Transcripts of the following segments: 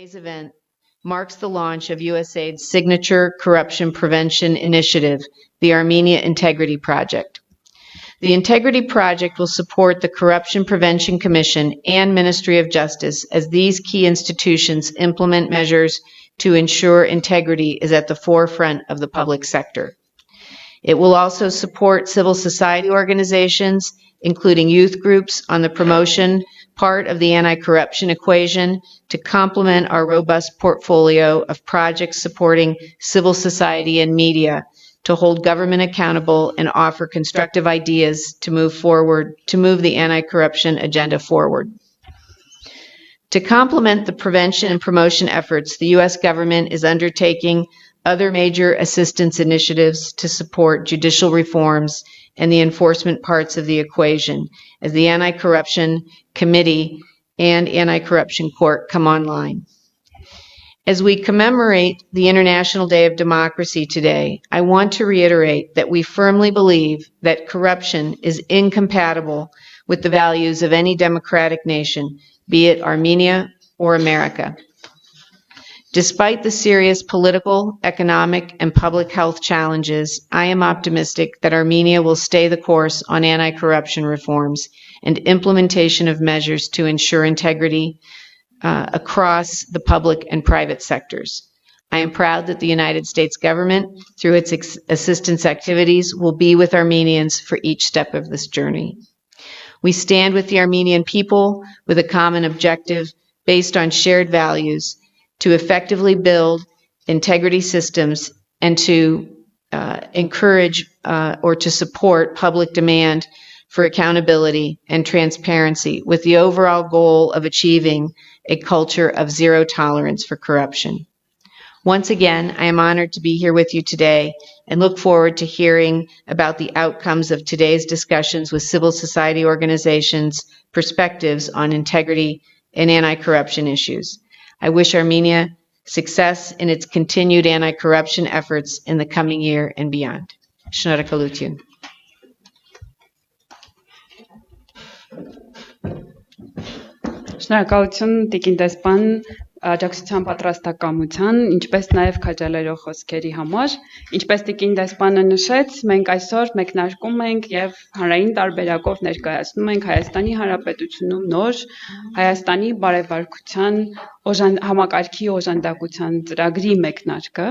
Today's event marks the launch of USAID's signature corruption prevention initiative, the Armenia Integrity Project. The Integrity Project will support the Corruption Prevention Commission and Ministry of Justice as these key institutions implement measures to ensure integrity is at the forefront of the public sector. It will also support civil society organizations, including youth groups, on the promotion part of the anti-corruption equation to complement our robust portfolio of projects supporting civil society and media to hold government accountable and offer constructive ideas to move the anti-corruption agenda forward. To complement the prevention and promotion efforts, the U.S. government is undertaking other major assistance initiatives to support judicial reforms and the enforcement parts of the equation as the Anti-Corruption Committee and Anti-Corruption Court come online. As we commemorate the International Day of Democracy today, I want to reiterate that we firmly believe that corruption is incompatible with the values of any democratic nation, be it Armenia or America. Despite the serious political, economic, and public health challenges, I am optimistic that Armenia will stay the course on anti-corruption reforms and implementation of measures to ensure integrity across the public and private sectors. I am proud that the United States government, through its assistance activities, will be with Armenians for each step of this journey. We stand with the Armenian people with a common objective based on shared values to effectively build integrity systems and to encourage or to support public demand for accountability and transparency with the overall goal of achieving a culture of zero tolerance for corruption. Once again, I am honored to be here with you today and look forward to hearing about the outcomes of today's discussions with civil society organizations' perspectives on integrity and anti-corruption issues. I wish Armenia success in its continued anti-corruption efforts in the coming year and beyond. Շնորհակալություն. Շնորհակալություն Տիկին դեսպան աջակցության պատրաստակամության, ինչպես նաև քաջալերող խոսքերի համար, ինչպես Տիկին դեսպանը նշեց, մենք այսօր մեկնարկում ենք եւ հանրային տարբերակով ներկայացնում ենք Հայաստանի Հանրապետությունում նոր Հայաստանի բարեվարկության համակարգի օժանդակության ծրագրի մեկնարկը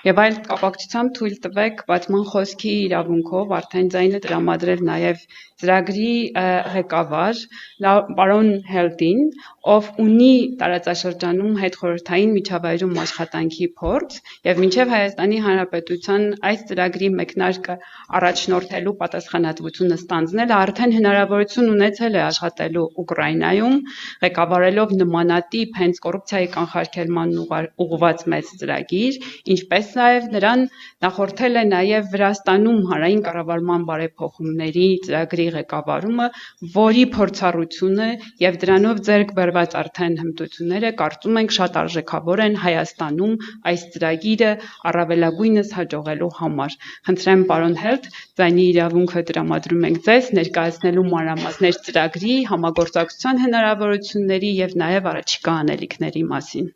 եւ այլ կապակցությամբ թույլ տվեք բացման խոսքի իրավունքով արդեն ձայնը տրամադրել նաեւ ծրագրի ղեկավար պարոն Հելտին, ով ունի տարածաշրջանում հետխորհրդային միջավայրում աշխատանքի փորձ եւ մինչեւ Հայաստանի Հանրապետության այս ծրագրի մեկնարկը առաջնորդելու պատասխանատվությունը ստանձնել արդեն հնարավորություն ունեցել է աշխատելու Ուկրաինայում, ղեկավարելով նմանատիպ հենց կոռուպցիայի կանխարգելման ուղղված մեծ ծրագիր, ինչպես նաև նրան նախորդել է նաև Վրաստանում հանրային կառավարման բարեփոխումների ծրագրի ղեկավարումը, որի փորձառությունը եւ դրանով ձեռք բերված արդեն հմտությունները կարծում ենք շատ արժեքավոր են Հայաստանում այս ծրագիրը առավելագույնս հաջողելու համար։ Խնդրեմ պարոն Հելտ, ձայնի իրավունքը տրամադրում ենք ձեզ ներկայացնելու մանրամասներ ծրագրի համագործակցության հնարավորությունների եւ նաեւ առաջիկա անելիքների մասին։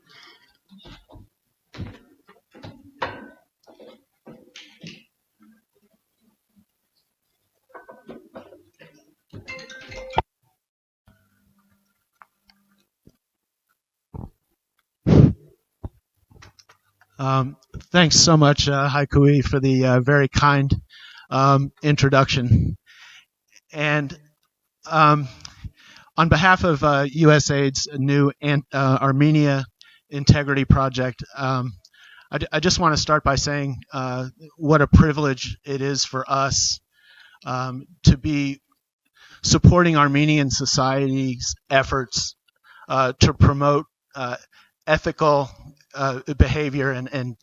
Thanks so much, Haikui, for the very kind introduction. And on behalf of USAID's new Armenia Integrity Project, I just want to start by saying what a privilege it is for us to be supporting Armenian society's efforts to promote ethical behavior and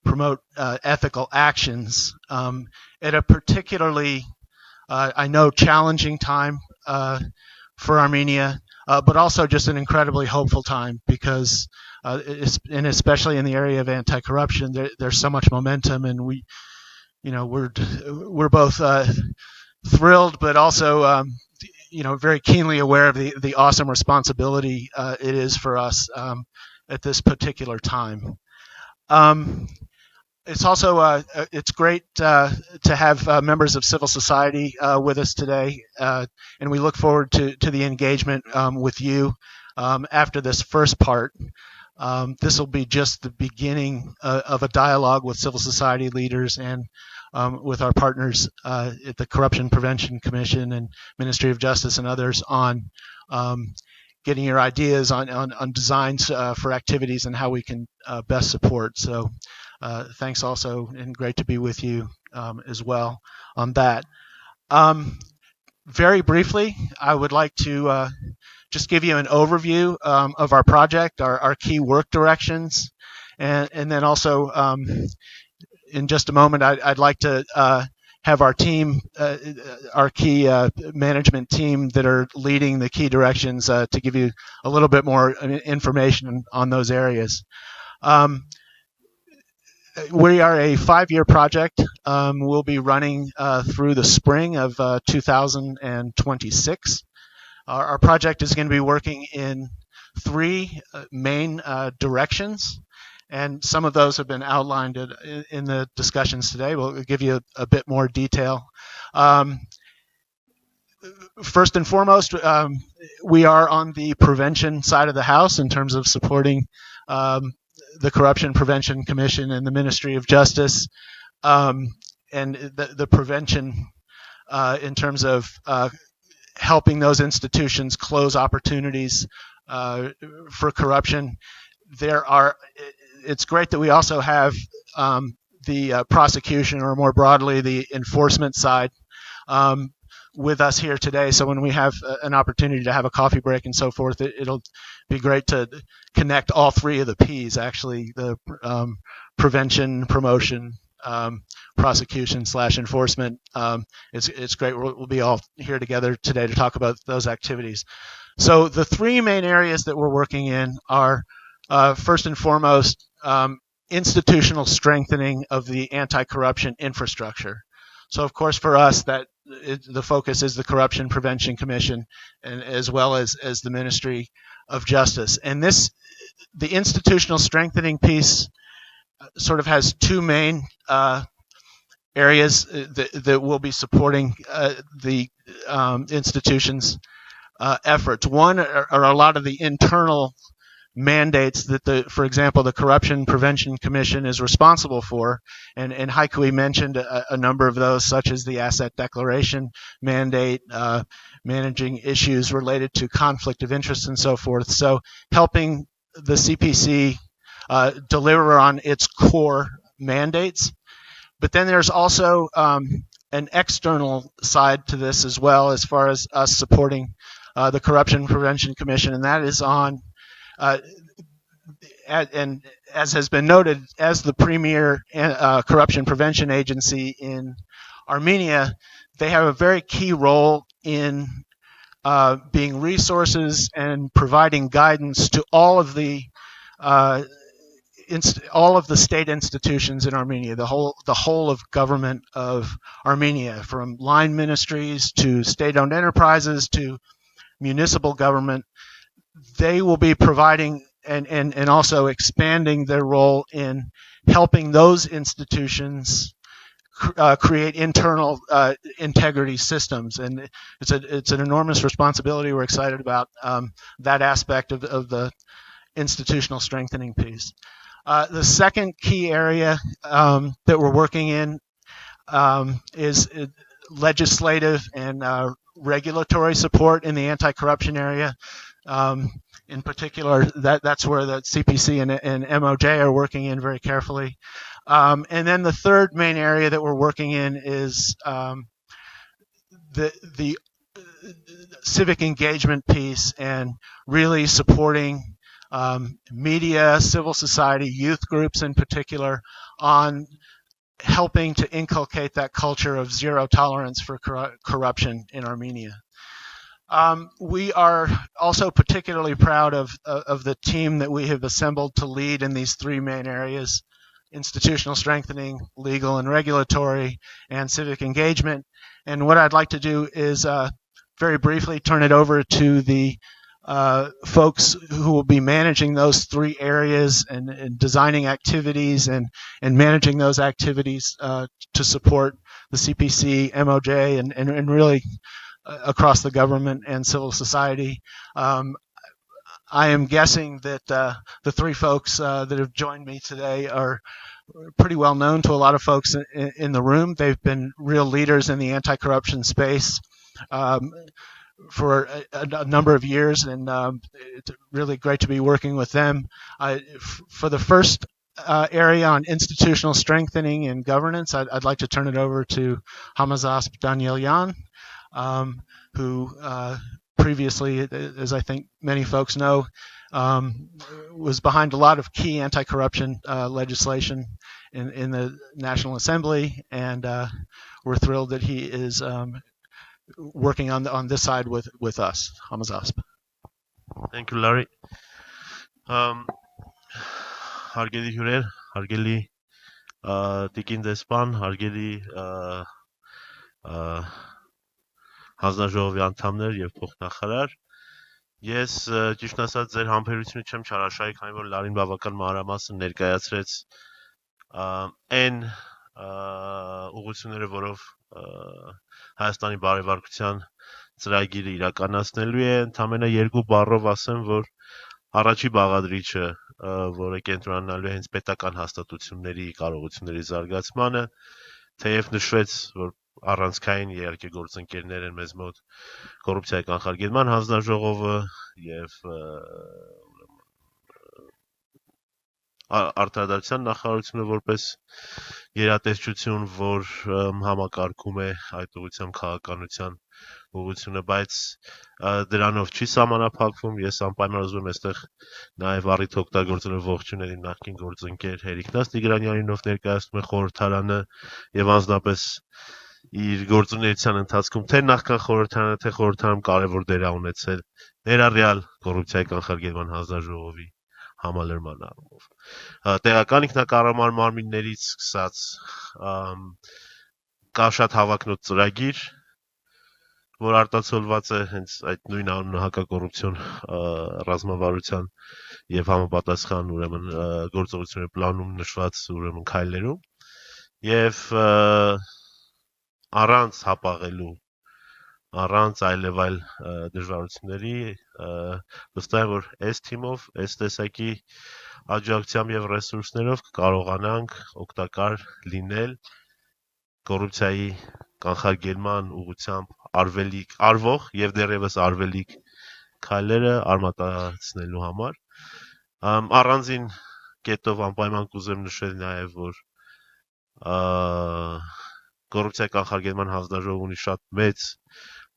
promote ethical actions at a particularly, I know, challenging time for Armenia, but also just an incredibly hopeful time because, and especially in the area of anti-corruption, there's so much momentum, and we're both thrilled, but also very keenly aware of the awesome responsibility it is for us at this particular time. It's also it's great to have members of civil society with us today, and we look forward to the engagement with you after this first part. This will be just the beginning of a dialogue with civil society leaders and with our partners at the Corruption Prevention Commission and Ministry of Justice and others on getting your ideas on designs for activities and how we can best support. So thanks also, and great to be with you as well on that. Very briefly, I would like to just give you an overview of our project, our key work directions, and then also in just a moment, I'd like to have our team, our key management team that are leading the key directions to give you a little bit more information on those areas. We are a 5-year project. We'll be running through the spring of 2026. Our project is going to be working in 3 main directions, and some of those have been outlined in the discussions today. We'll give you a bit more detail. First and foremost, we are on the prevention side of the house in terms of supporting the Corruption Prevention Commission and the Ministry of Justice, and the prevention in terms of helping those institutions close opportunities for corruption. It's great that we also have the prosecution, or more broadly, the enforcement side with us here today. So when we have an opportunity to have a coffee break and so forth, it'll be great to connect all 3 of the P's, actually, the prevention, promotion, prosecution / enforcement. It's great. We'll be all here together today to talk about those activities. So the 3 main areas that we're working in are, first and foremost, institutional strengthening of the anti-corruption infrastructure. So, of course, for us, the focus is the Corruption Prevention Commission, and as well as the Ministry of Justice. And the institutional strengthening piece sort of has 2 main areas that will be supporting the institution's efforts. One are a lot of the internal mandates that, for example, the Corruption Prevention Commission is responsible for, and Haiku mentioned a number of those, such as the asset declaration mandate, managing issues related to conflict of interest and so forth. So helping the CPC deliver on its core mandates. But then there's also an external side to this as well, as far as us supporting the Corruption Prevention Commission, and that is on and as has been noted, as the premier corruption prevention agency in Armenia, they have a very key role in being resources and providing guidance to all of the state institutions in Armenia, the whole of government of Armenia, from line ministries to state-owned enterprises to municipal government. They will be providing and also expanding their role in helping those institutions create internal integrity systems, and it's an enormous responsibility. We're excited about that aspect of the institutional strengthening piece. The second key area that we're working in is legislative and regulatory support in the anti-corruption area. In particular, that's where the CPC and MOJ are working in very carefully. And then the third main area that we're working in is the civic engagement piece, and really supporting media, civil society, youth groups in particular, on helping to inculcate that culture of zero tolerance for corruption in Armenia. We are also particularly proud of the team that we have assembled to lead in these 3 main areas: institutional strengthening, legal and regulatory, and civic engagement. And what I'd like to do is very briefly turn it over to the folks who will be managing those 3 areas and designing activities and managing those activities to support the CPC, MOJ, and really across the government and civil society. I am guessing that the 3 folks that have joined me today are pretty well known to a lot of folks in the room. They've been real leaders in the anti-corruption space for a number of years, and it's really great to be working with them. For the first area on institutional strengthening and governance, I'd like to turn it over to Hamazasp Danielyan, who previously, as I think many folks know, was behind a lot of key anti-corruption legislation in the National Assembly, and we're thrilled that he is working on this side with us. Hamazasp. Thank you, Larry. Հարգելի հյուրեր, հարգելի տիկին դեսպան, հարգելի հանձնաժողովի անդամներ եւ փոխնախարար, ես ճիշտ ասած ձեր համբերությունը չեմ չարաշահի, քանի որ Լարին բավական մանրամասն ներկայացրեց այն ուղղությունները, որով Հայաստանի բարեվարկության ծրագիրը իրականացնելու է, ընդամենը 2 բառով ասեմ, որ առաջի բաղադրիչը, որը կենտրոնանալու է հենց պետական հաստատությունների կարողությունների զարգացմանը, թեև նշվեց, որ առանցքային իհարկե գործընկերներ են մեզ մոտ կոռուպցիայի կանխարգելման հանձնաժողովը եւ արտադրության նախարարությունը որպես երատեսչություն, որ համակարգում է այդ ուղղությամբ քաղաքականության ուղղությունը, բայց դրանով չի սահմանափակվում։ Ես անպայման ուզում եմ այստեղ նաև առիթ օգտագործելով ողջունել իմ նախկին գործընկեր Հերիկնաս Տիգրանյանին, ով ներկայացնում է խորհրդարանը եւ անձնապես իր գործունեության ընթացքում թե նախքան խորհրդարանը, թե խորհրդարանում կարևոր դեր է ունեցել ներառյալ կոռուպցիայի կանխարգելման հանձնաժողովի համալրման առումով։ Տեղական ինքնակառավարման մարմիններից սկսած կա շատ հավակնոտ ծրագիր, որ արտացոլված է հենց այդ նույն անունը հակակոռուպցիոն ռազմավարության եւ համապատասխան ուրեմն գործողությունների պլանում նշված ուրեմն քայլերում եւ առանց հապաղելու, առանց այլևայլ դժվարությունների վստահ եմ, որ այս թիմով, այս տեսակի աջակցությամբ եւ ռեսուրսներով կարողանանք օգտակար լինել կոռուպցիայի կանխարգելման ուղղությամբ արվող եւ դեռևս արվելիք քայլերը արմատացնելու համար։ Առանձին կետով անպայման կուզեմ նշել նաեւ, որ կոռուպցիայի կանխարգելման հանձնաժողովը ունի շատ մեծ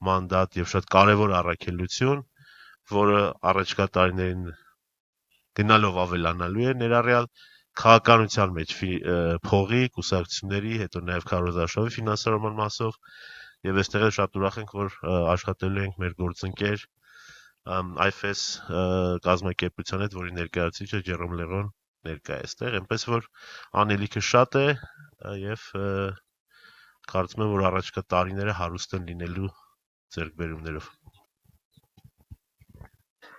մանդատ եւ շատ կարեւոր առաքելություն, որը առաջկա տարիներին գնալով ավելանալու է, ներառյալ քաղաքականության մեջ փողի, կուսակցությունների, հետո նաեւ քարոզարշավի ֆինանսավորման մասով, եւ այստեղ էլ շատ ուրախ ենք, որ աշխատելու ենք մեր գործընկեր IFS կազմակերպության հետ, որի ներկայացուցիչը Ջերոմ Լերոն ներկա է այստեղ, այնպես որ անելիքը շատ է եւ կարծում եմ, որ առաջկա տարիները հարուստ են լինելու ձեռքբերումներով։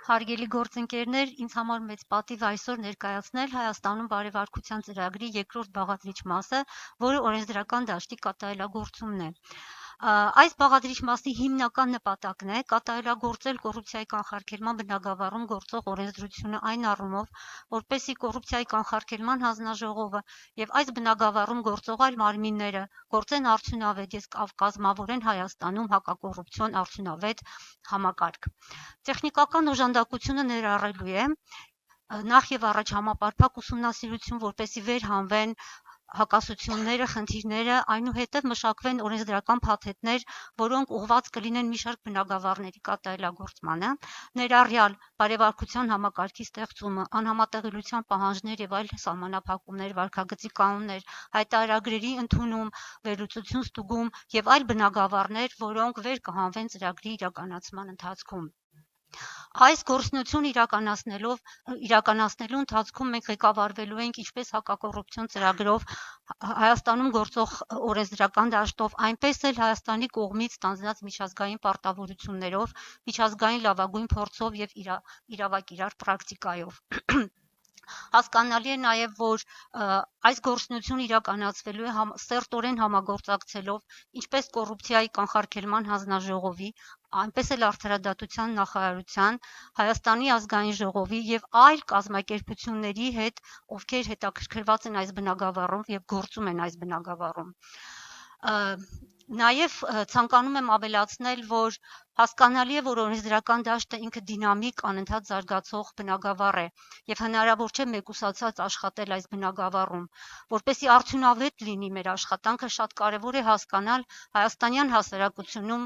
Հարգելի գործընկերներ, ինձ համար մեծ պատիվ այսօր ներկայացնել Հայաստանում բարեվարկության ծրագրի երկրորդ բաղադրիչ մասը, որը օրենսդրական դաշտի կատարելագործումն է։ Այս բաղադրիչ մասի հիմնական նպատակն է կատարելագործել կոռուպցիայի կանխարգելման բնագավառում գործող օրենսդրությունը այն առումով, որպեսզի կոռուպցիայի կանխարգելման հանձնաժողովը եւ այս բնագավառում գործող այլ մարմինները գործեն արդյունավետ եւ կազմավորեն Հայաստանում հակակոռուպցիոն արդյունավետ համակարգ։ Տեխնիկական օժանդակությունը ներառելու է նախ եւ առաջ համապարփակ ուսումնասիրություն, որպեսզի վերհանվեն հակասությունները, խնդիրները, այնուհետև մշակվեն օրենսդրական փաթեթներ, որոնք ուղղված կլինեն մի շարք բնագավառների կատարելագործմանը, ներառյալ բարեվարկության համակարգի ստեղծումը, անհամատեղելիության պահանջներ եւ այլ սահմանափակումներ, վարքագծի կանոններ, հայտարարագրերի ընդունում, վերլուծություն ստուգում եւ այլ բնագավառներ, որոնք վեր կհանվեն ծրագրի իրականացման ընթացքում։ Այս գործունեությունը իրականացնելու ընթացքում մենք ղեկավարվելու ենք ինչպես հակակոռուպցիոն ծրագրով Հայաստանում գործող օրենսդրական դաշտով, այնպես էլ Հայաստանի կողմից ստանձնած միջազգային պարտավորություններով, միջազգային լավագույն փորձով եւ իրավակիրառ պրակտիկայով։ Հասկանալի է նաև, որ այս գործունեությունը իրականացվելու է սերտորեն համագործակցելով ինչպես կոռուպցիայի կանխարգելման հանձնաժողովի, այնպես էլ արդարադատության նախարարության, Հայաստանի ազգային ժողովի եւ այլ կազմակերպությունների հետ, ովքեր հետաքրքրված են այս բնագավառում եւ գործում են այս բնագավառում։ Նաև ցանկանում եմ ավելացնել, որ հասկանալի է, որ օրենսդրական դաշտը ինքը դինամիկ, անընդհատ զարգացող բնագավառ է եւ հնարավոր չէ մեկուսացած աշխատել այս բնագավառում։ Որպեսզի արդյունավետ լինի մեր աշխատանքը, շատ կարեւոր է հասկանալ հայաստանյան հասարակությունում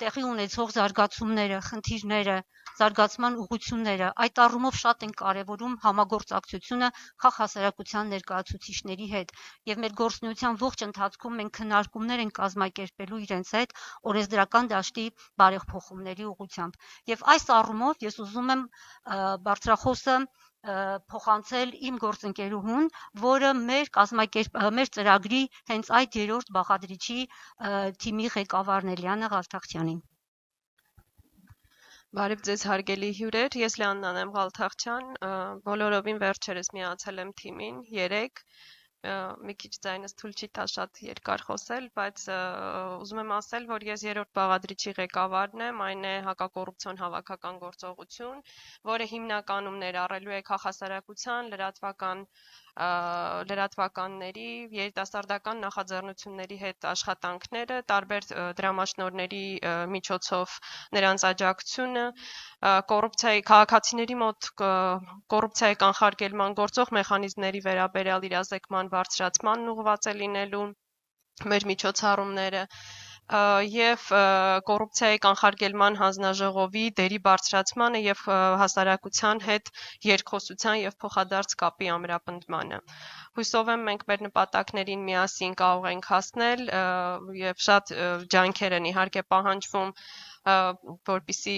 տեղի ունեցող զարգացումները, խնդիրները, զարգացման ուղղությունները։ Այդ առումով շատ են կարևորում համագործակցությունը քաղաքահասարակության ներկայացուցիչների հետ եւ մեր գործունեության ողջ ընթացքում մենք քննարկումներ ենք կազմակերպելու իրենց հետ օրենսդրական դաշտի բարեփոխումների ուղղությամբ։ Եվ այս առումով ես ուզում եմ բարձրախոսը փոխանցել իմ գործընկերուհուն, որը մեր ծրագրի հենց այդ երրորդ բաղադրիչի թիմի ղեկավարն է Լիանա Ղալթախյանին։ Բարև ձեզ հարգելի հյուրեր, ես Լիաննան եմ Ղալթախյան, բոլորովին վերջերս միացել եմ թիմին, 3 մի քիչ ձայնս թույլ չի տա շատ երկար խոսել, բայց ուզում եմ ասել, որ ես երրորդ բաղադրիչի ղեկավարն եմ, այն է հակակոռուպցիոն հավաքական գործողություն, որը հիմնականում ներառելու է քաղաքահասարակության, լրատվականների, երիտասարդական նախաձեռնությունների հետ աշխատանքները, տարբեր դրամաշնորհների միջոցով նրանց աջակցությունը, քաղաքացիների մոտ կոռուպցիայի կանխարգելման գործող մեխանիզմների վերաբերյալ իրազեկման բարձրացմանն ուղղված է լինելու մեր միջոցառումները եւ կոռուպցիայի կանխարգելման հանձնաժողովի դերի բարձրացմանը եւ հասարակության հետ երկխոսության եւ փոխադարձ կապի ամրապնդմանը։ Հույսով եմ մենք մեր նպատակներին միասին կարող ենք հասնել եւ շատ ջանքեր են իհարկե պահանջվում, որպեսզի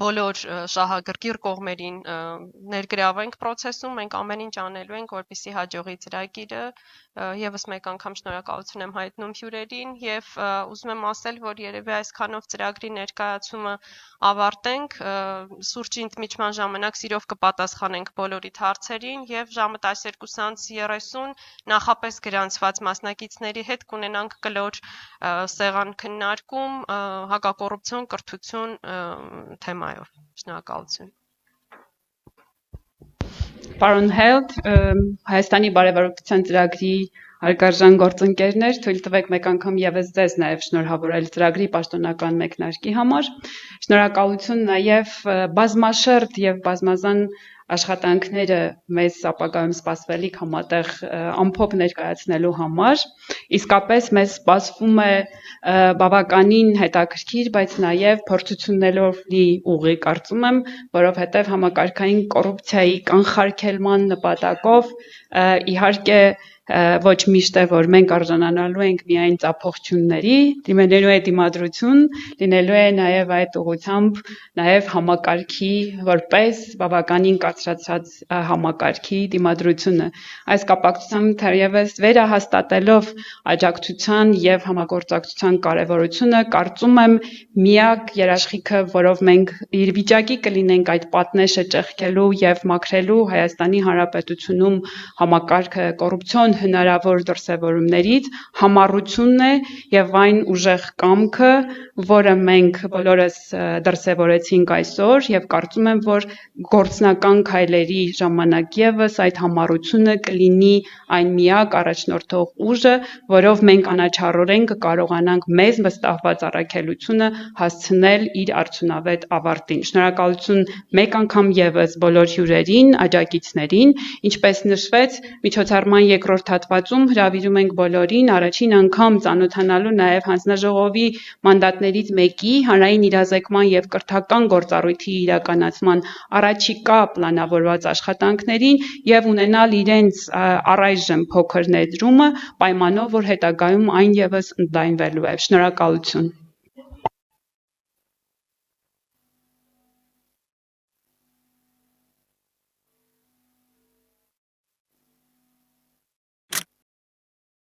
բոլոր շահագրգիռ կողմերին ներգրավենք process-ում, մենք ամեն ինչ անելու ենք, որպեսզի հաջողի ծրագիրը եւս մեկ անգամ շնորհակալություն եմ հայտնում հյուրերին եւ ուզում եմ ասել, որ երևի այսքանով ծրագրի ներկայացումը ավարտենք, սուրճի ընդմիջման ժամանակ սիրով կպատասխանենք բոլորիդ հարցերին եւ ժամը 12:30 նախապես գրանցված մասնակիցների հետ կունենանք կլոր սեղան քննարկում հակակոռուպցիոն կրթություն թեմայով։ Շնորհակալություն։ Պարոն Հելդ, Հայաստանի բարեվարության ծրագրի հարգարժան գործընկերներ, թույլ տվեք մեկ անգամ եւս ձեզ նաեւ շնորհավորել ծրագրի պաշտոնական մեկնարկի համար։ Շնորհակալություն նաեւ բազմաշերտ եւ բազմազան աշխատանքները մեզ ապագայում սպասվելիք համատեղ ամփոփ ներկայացնելու համար, իսկապես մեզ սպասվում է բավականին հետաքրքիր, բայց նաև փորձություններով լի ուղի կարծում եմ, որովհետև համակարգային կոռուպցիայի կանխարգելման նպատակով իհարկե ոչ միշտ է, որ մենք արժանանալու ենք միայն ծափողջունների, դիմելու է դիմադրություն, լինելու է նաև այդ ուղղությամբ նաև համակարգի որպես բավականին կացրացած համակարգի դիմադրությունը։ Այս կապակցությամբ թերևս վերահաստատելով աջակցության եւ համագործակցության կարեւորությունը, կարծում եմ միակ երաշխիքը, որով մենք իր վիճակի կլինենք այդ պատնեշը ճեղքելու եւ մաքրելու Հայաստանի Հանրապետությունում համակարգը կոռուպցիոն հնարավոր դրսևորումներից համառությունն է եւ այն ուժեղ կամքը, որը մենք բոլորս դրսևորեցինք այսօր եւ կարծում եմ, որ գործնական քայլերի ժամանակ եւս այդ համառությունը կլինի այն միակ առաջնորդող ուժը, որով մենք անաչառորեն կկարողանանք մեզ վստահված առաքելությունը հասցնել իր արդյունավետ ավարտին։ Շնորհակալություն մեկ անգամ եւս բոլոր հյուրերին, աջակիցներին, ինչպես նշվեց, միջոցառման երկրորդ հատվածում հրավիրում ենք բոլորին առաջին անգամ ծանոթանալու նաև հանձնաժողովի մանդատներից մեկի հանրային իրազեկման եւ կրթական գործառույթի իրականացման առաջիկա պլանավորված աշխատանքներին եւ ունենալ իրենց առայժմ փոքր ներդրումը պայմանով, որ հետագայում այն եւս ընդլայնվելու է։ Շնորհակալություն։